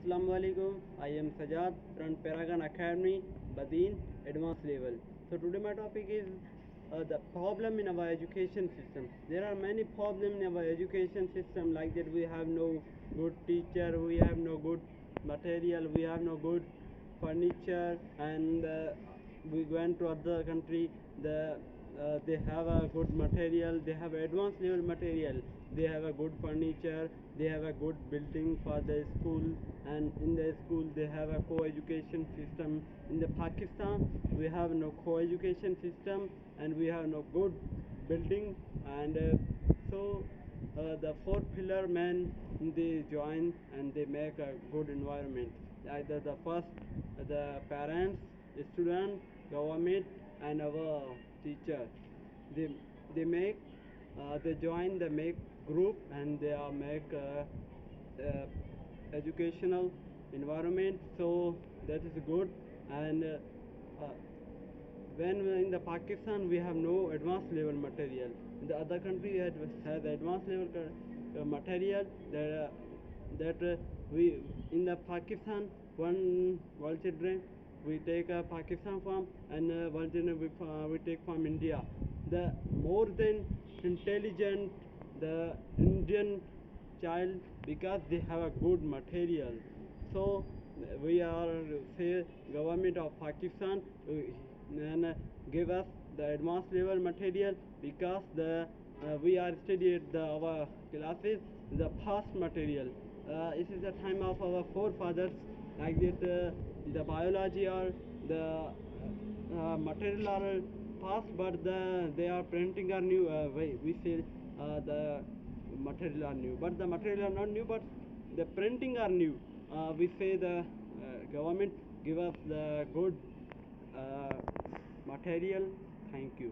Assalamu alaikum. I am Sajad from Paragon Academy, Badin, advanced level. So today my topic is the problem in our education system. There are many problems in our education system, like that we have no good teacher, we have no good material, we have no good furniture, and we went to other country. They have a good material, they have advanced level material, they have a good furniture, they have a good building for the school, and in the school they have a co-education system. In the Pakistan we have no co-education system, and we have no good building, and the four pillar men, they join and they make a good environment. Either the first, the parents, the student, government, and our teacher, they they make they join, they make group, and they make educational environment, so that is good. And uh, when in the Pakistan we have no advanced level material. In the other country has advanced level material, that we in the Pakistan, one world children we take a Pakistan farm, and world children we take from India. The more than intelligent the Indian child, because they have a good material. So we are say government of Pakistan and give us the advanced level material, because we are studied our classes the past material. It is the time of our forefathers, like that the biology or the material are past, but they are printing are new. We say the material are new, but the material are not new, but the printing are new. We say the government give us the good material. Thank you.